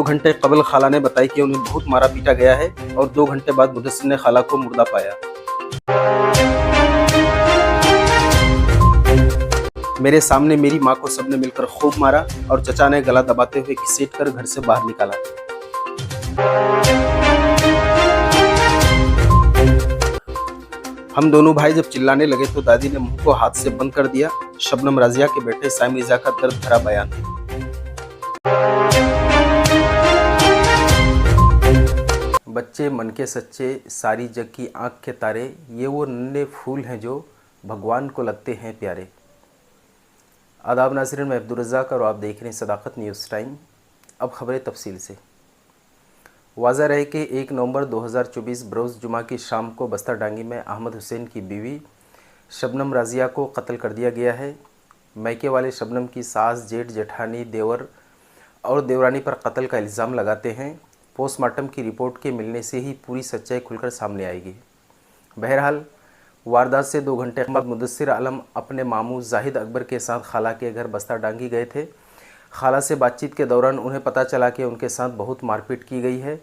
घंटे कबल खाला ने बताई कि उन्हें बहुत मारा पीटा गया है और 2 घंटे बाद मुदस्सिर ने खाला को मुर्दा पाया। मेरे सामने मेरी माँ को सबने मिलकर खूब मारा और चचा ने गला दबाते हुए घसीट कर घर से बाहर निकाला। हम दोनों भाई जब चिल्लाने लगे तो दादी ने मुंह को हाथ से बंद कर दिया। शबनम राजिया के बेटे साइम रिजा का दर्द भरा बयान। बच्चे मन के सच्चे, सारी जग की आंख के तारे, ये वो नन्हे फूल हैं जो भगवान को लगते हैं प्यारे। आदाब नाज़रीन, मैं अब्दुल रज़ाक और आप देख रहे हैं सदाकत न्यूज़ टाइम। अब खबरें तफसील से। वाज़ा रहे कि 1 नवंबर 2024 बरोज़ जुमा की शाम को बस्तर डांगी में अहमद हुसैन की बीवी शबनम राजिया को कत्ल कर दिया गया है। मैके वाले शबनम की सास, जेठ, जेठानी, देवर और देवरानी पर कत्ल का इल्ज़ाम लगाते हैं। पोस्टमार्टम की रिपोर्ट के मिलने से ही पूरी सच्चाई खुलकर सामने आएगी। बहरहाल वारदात से 2 घंटे बाद मुदस्सिर आलम अपने मामू जाहिद अकबर के साथ खाला के घर बस्तर डांगी गए थे। खाला से बातचीत के दौरान उन्हें पता चला कि उनके साथ बहुत मारपीट की गई है।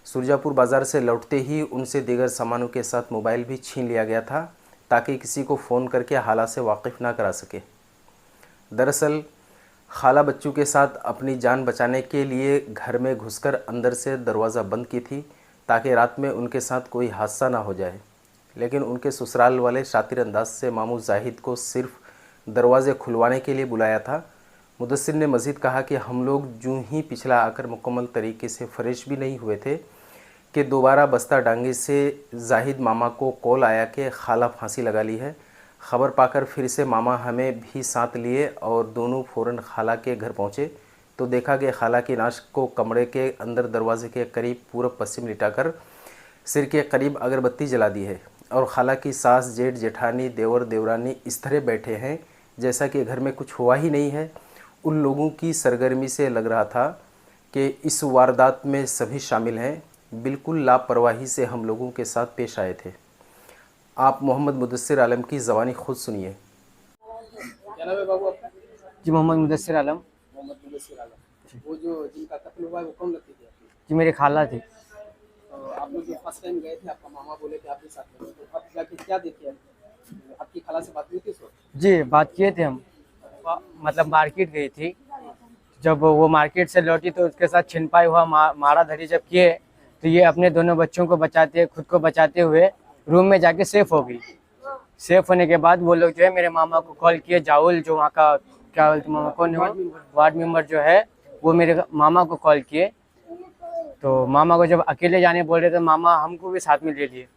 सुरजापुर बाज़ार से लौटते ही उनसे दीगर सामानों के साथ मोबाइल भी छीन लिया गया था ताकि किसी को फ़ोन करके हालात से वाकिफ़ ना करा सके। दरअसल खाला बच्चों के साथ अपनी जान बचाने के लिए घर में घुसकर अंदर से दरवाज़ा बंद की थी ताकि रात में उनके साथ कोई हादसा ना हो जाए, लेकिन उनके ससुराल वाले शातिर अंदाज से मामू जाहिद को सिर्फ दरवाज़े खुलवाने के लिए बुलाया था। मुदस्सिर ने मज़ीद कहा कि हम लोग यूं ही पिछला आकर मुकम्मल तरीके से फ्रेश भी नहीं हुए थे कि दोबारा बस्तर डांगी से जाहिद मामा को कॉल आया कि खाला फांसी लगा ली है। ख़बर पाकर फिर से मामा हमें भी साथ लिए और दोनों फ़ौरन खाला के घर पहुँचे तो देखा कि खाला की नाश को कमरे के अंदर दरवाजे के करीब पूरब पश्चिम लिटाकर सिर के करीब अगरबत्ती जला दी है और खाला की सास, जेठ, जेठानी, देवर, देवरानी इस तरह बैठे हैं जैसा कि घर में कुछ हुआ ही नहीं है। उन लोगों की सरगर्मी से लग रहा था कि इस वारदात में सभी शामिल हैं। बिल्कुल लापरवाही से हम लोगों के साथ पेश आए थे। आप मोहम्मद मुदस्सिर आलम की ज़बानी खुद सुनिए। क्या नाम है बाबू आपका? जी मोहम्मद मुदस्सिर आलम। मोहम्मद मुदस्सिर आलम। वो जो जिनका कत्ल हुआ है वो कौन लगती थी आपकी? जी मेरी खाला थी। तो आप लोग जो फर्स्ट टाइम गए थे, आपका मामा बोले थे आपके साथ में, तो आप जाके क्या देखे? आपकी खाला से बात हुई थी इस वक्त? जी बात किए थे हम। मतलब मार्केट गई थी, जब वो मार्केट से लौटी तो उसके साथ छिनपाई हुआ मारा धरी जब किए तो ये अपने दोनों बच्चों को बचाते, खुद को बचाते हुए रूम में जाके सेफ हो गई। सेफ होने के बाद वो लोग जो है मेरे मामा को कॉल किए। जाउल जो वहाँ का क्या बोलते मामा कौन है, वार्ड मेंबर जो है, वो मेरे मामा को कॉल किए। तो मामा को जब अकेले जाने बोल रहे तो मामा हमको भी साथ में ले लिए।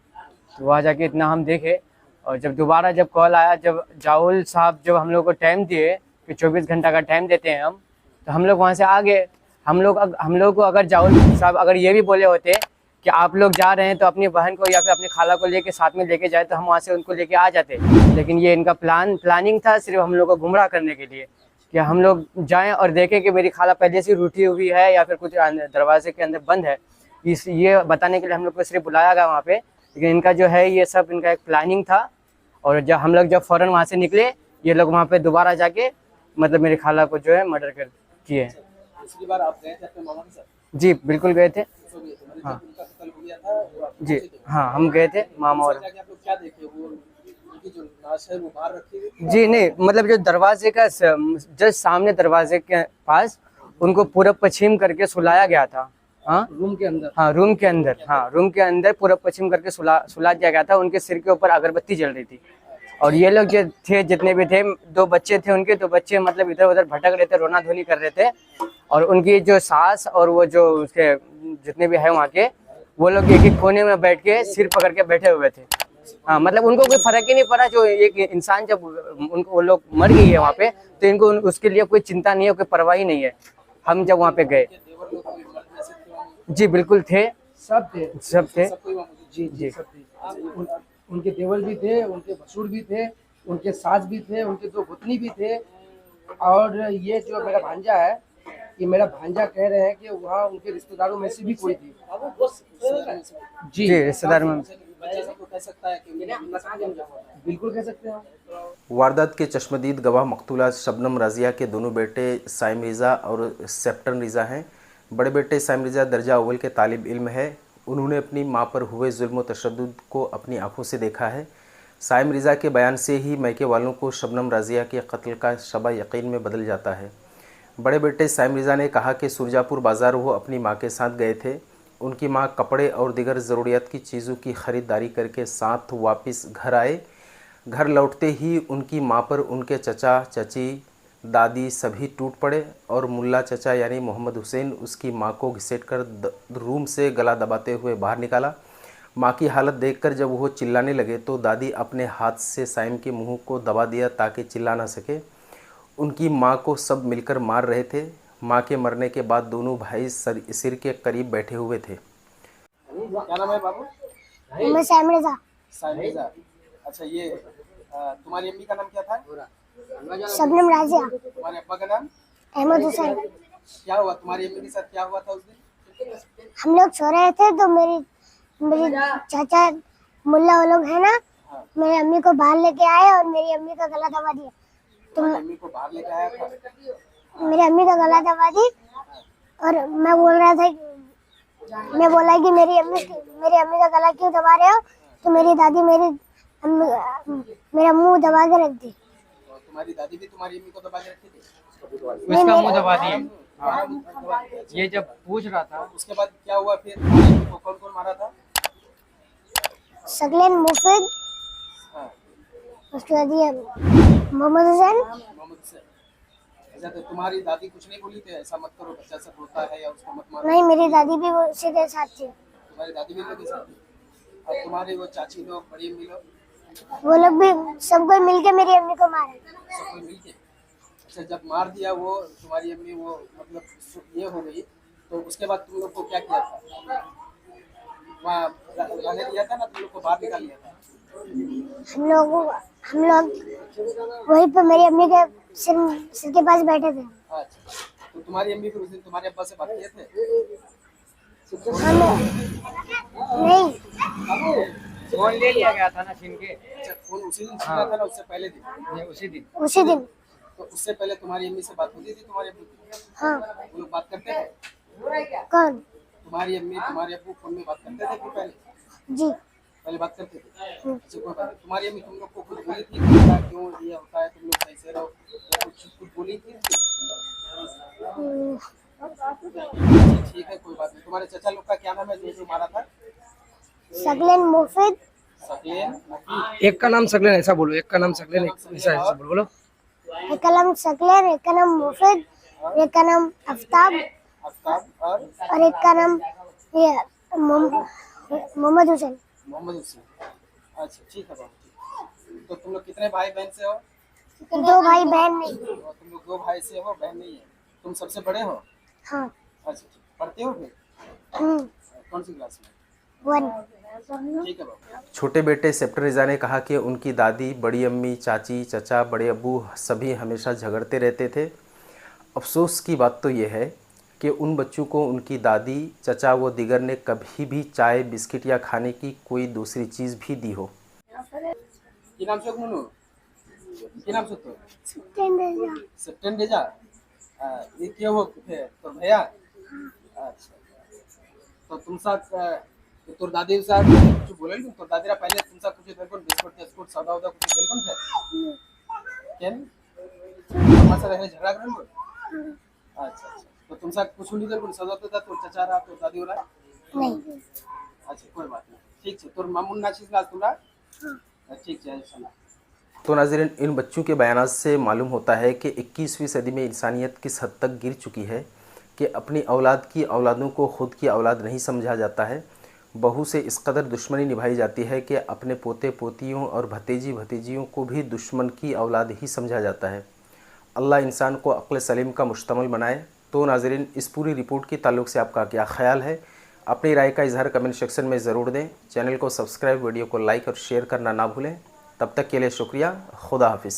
तो वहाँ जाके इतना हम देखे और जब दोबारा जब कॉल आया, जब जाउल साहब जब हम लोग को टाइम दिए कि 24 घंटा का टाइम देते हैं हम, तो हम लोग वहाँ से आ गए। हम लोग को अगर जाउल साहब अगर ये भी बोले होते कि आप लोग जा रहे हैं तो अपनी बहन को या फिर अपनी खाला को लेके साथ में लेके जाए तो हम वहाँ से उनको लेके आ जाते, लेकिन ये इनका प्लानिंग था सिर्फ हम लोग को गुमराह करने के लिए कि हम लोग जाएं और देखें कि मेरी खाला पहले से रूठी हुई है या फिर कुछ दरवाजे के अंदर बंद है। ये बताने के लिए हम लोग को सिर्फ बुलाया गया वहाँ पे, लेकिन इनका जो है ये सब इनका एक प्लानिंग था। और जब हम लोग फ़ौरन वहाँ से निकले, ये लोग वहाँ पे दोबारा जाके मतलब मेरी खाला को जो है मर्डर कर किए। पिछली बार आप गए थे अपने मामा के साथ? जी बिल्कुल गए थे। हाँ। उनका कत्ल हो गया था जी हाँ, हम गए थे मामा और आप लोग क्या देखे? वो उनकी जो लाश है वो बाहर रखी हुई? जी नहीं, मतलब जो दरवाजे का जस्ट सामने दरवाजे के पास उनको पूरब पश्चिम करके सुलाया गया था। हाँ रूम के अंदर? हाँ रूम के अंदर, हाँ रूम के अंदर पूरब पश्चिम करके सुला दिया गया था। उनके सिर के ऊपर अगरबत्ती जल रही थी और ये लोग जो थे, जितने भी थे, 2 बच्चे थे उनके, 2 बच्चे मतलब इधर उधर भटक रहे थे, रोना धोनी कर रहे थे। और उनकी जो सास और वो जो उसके जितने भी है वहाँ के, वो लोग एक कोने में बैठ के सिर पकड़ के बैठे हुए थे। हाँ मतलब उनको कोई फर्क ही नहीं पड़ा। जो एक इंसान जब उनको वो लोग मर गई है वहाँ पे तो इनको उसके लिए कोई चिंता नहीं है, कोई परवाही नहीं है। हम जब वहाँ पे गए, जी बिल्कुल थे, सब थे। जी जी सब थे। उनके देवर भी थे, उनके भसुर भी थे, उनके सास भी थे, उनके 2 गोतनी भी थे। और ये जो मेरा भांजा है, ये मेरा भांजा कह रहे हैं कि वहाँ उनके रिश्तेदारों में से भी कोई थी। जी रिश्तेदार में बिल्कुल कह सकते हैं। वारदात के चश्मदीद गवाह मकतूला शबनम राजिया के दोनों बेटे साइम रिज़ा और सेप्टन रिज़ा हैं। बड़े बेटे साइम रिज़ा दर्जा अव्वल के तालिब इल्म है। उन्होंने अपनी मां पर हुए जुल्म व तशद्दुद को अपनी आंखों से देखा है। साइम रिज़ा के बयान से ही मैके वालों को शबनम राज़िया के कत्ल का शबा यकीन में बदल जाता है। बड़े बेटे साइम रिज़ा ने कहा कि सुरजापुर बाज़ार वो अपनी मां के साथ गए थे। उनकी मां कपड़े और दीगर ज़रूरियात की चीज़ों की ख़रीदारी करके साथ वापस घर आए। घर लौटते ही उनकी मां पर उनके चचा चची दादी सभी टूट पड़े और मुल्ला चचा यानी मोहम्मद हुसैन उसकी मां को घसीटकर रूम से गला दबाते हुए बाहर निकाला। मां की हालत देखकर जब वो चिल्लाने लगे तो दादी अपने हाथ से साइम के मुंह को दबा दिया ताकि चिल्ला ना सके। उनकी मां को सब मिलकर मार रहे थे। मां के मरने के बाद दोनों भाई सिर के करीब बैठे हुए थे। क्या नाम है बाबू? मैं साइम रिज़ा। साइम रिज़ा। अच्छा, ये तुम्हारी अम्मी का नाम क्या था? शबनम राज़िया। तुम्हारे अब्बा का नाम? अहमद हुसैन। क्या हुआ तुम्हारी अम्मी के साथ, क्या हुआ था उस दिन? हम लोग सो रहे थे तो मेरी चाचा मुल्ला वो लोग है ना, मेरी अम्मी को बाहर लेके आए और मेरी अम्मी का गला दबा दिया। तुम्हारी अम्मी को बाहर लेके आया था? मेरी अम्मी का गला दबा दी और मैं बोला कि मेरी अम्मी का गला क्यों दबा रहे हो? तो मेरी दादी मेरा मुंह दबा के रख दी। और तुम्हारी दादी भी तुम्हारी अम्मी को दबा के रखी थी? उसका मुंह दबा दिए। ये जब पूछ रहा था उसके बाद क्या हुआ फिर? तुम्हारी अम्मी को कौन कौन मारा था? सकलेन मुफिद, हाँ, उसके बाद ये मोहम्मद हुसैन। मोहम्मद से। अच्छा, तो तुम्हारी दादी कुछ नहीं बोली थी ऐसा मत करो, बच्चा सब रोता है या उसको मत मारो? नहीं, मेरी दादी भी उसी के साथ थी। तुम्हारी दादी भी लोग के साथ थी? और तुम्हारी वो चाची लोग, बड़ी अम्मी लोग, वो लोग भी सब कोई मिलके मेरी अम्मी को मारा। सब कोई मिलके? अच्छा, जब मार दिया वो तुम्हारी अम्मी, वो मतलब ये हो गई, तो उसके बाद तुम लोग को क्या किया था? वहाँ रहने दिया था ना, तुम लोग को बाहर निकाल लिया था? हम लोग वहीं पे मेरी अम्मी के सिर के पास बैठे थे। अच्छा, तो तुम्हारी अम्मी फिर उस दिन तुम्हारे अब्बा से बात किए थे? नहीं, फोन ले लिया गया था ना छीन के। अच्छा, फोन उसी दिन छीना था ना, उससे पहले दिन? ये उसी दिन। उसी दिन। तो उससे पहले तुम्हारी अम्मी से बात होती थी तुम्हारे अब्बू की? हाँ। वो लोग बात करते थे? कौन? तुम्हारी अम्मी तुम्हारे अब्बू फोन में बात करते थे कि पहले? जी। पहले बात करते थे? अच्छा, कोई बात नहीं। तुम्हारी अम्मी तुम लोग को कुछ बोली थी कि क्या, क्यों ये होता है, तुम लोग कैसे रहो, या कुछ बोली थी? ठीक है, कोई बात नहीं। तुम्हारे चाचा लोग का क्या नाम है जो मारा था? सकलेन मुफिद। सकलेन मुफीद। एक का नाम सकलेन ऐसा बोलो, एक का नाम सकलेन ऐसा बोलो। एक का नाम सकलेन, एक का नाम मुफिद, एक का नाम आफ्ताब आफ्ताब और एक का नाम ये मोहम्मद हुसैन। मोहम्मद हुसैन। अच्छा, ठीक है बाबू। तो तुम लोग कितने भाई बहन से हो? 2 भाई बहन नहीं। और तुम लोग 2 भाई से हो, बहन नहीं है। तुम सबसे बड़े हो? हाँ। अच्छा, ठीक। पढ़ते हो फिर? कौन सी क्लास में? 1। ठीक है बाबू। छोटे बेटे सेप्टर रिज़ा ने कहा कि उनकी दादी, बड़ी अम्मी, चाची, चचा, बड़े अब्बू सभी हमेशा झगड़ते रहते थे। अफसोस की बात तो ये है कि उन बच्चों को उनकी दादी, चचा व दिगर ने कभी भी चाय, बिस्किट या खाने की कोई दूसरी चीज़ भी दी हो। की नाम से मुन्नू? की नाम से तो? सेप्टेन डेजा। ये क्यों हो थे तो भैया? अच्छा, तो तुम साथ तोर दादी के साथ कुछ बोले नहीं? तोर दादी रा पहले तुम साथ कुछ देर को बिस्कुट बिस्कुट सौदा उदा कुछ देर कौन थे? क्या तुम्हारे साथ रहने झगड़ा करने बोल? अच्छा, तो तुम साथ कुछ नहीं देर को सौदा तो था तो चचा रहा तो दादी हो रहा? नहीं। अच्छा, कोई बात नहीं। ठीक है, तोर मामून नाचिस लाल तुला? ठीक है, चला। तो नाज़रीन, इन बच्चों के बयानात से मालूम होता है कि 21वीं सदी में इंसानियत किस हद तक गिर चुकी है कि अपनी औलाद की औलादों को ख़ुद की औलाद नहीं समझा जाता है। बहू से इस कदर दुश्मनी निभाई जाती है कि अपने पोते पोतियों और भतीजी भतीजियों को भी दुश्मन की औलाद ही समझा जाता है। अल्लाह इंसान को अक्ल सलीम का मुश्तमल बनाए। तो नाज़रीन, इस पूरी रिपोर्ट के ताल्लुक़ से आपका क्या ख़्याल है? अपनी राय का इजहार कमेंट सेक्शन में ज़रूर दें। चैनल को सब्सक्राइब, वीडियो को लाइक और शेयर करना ना भूलें। तब तक के लिए शुक्रिया। खुदा हाफिज़।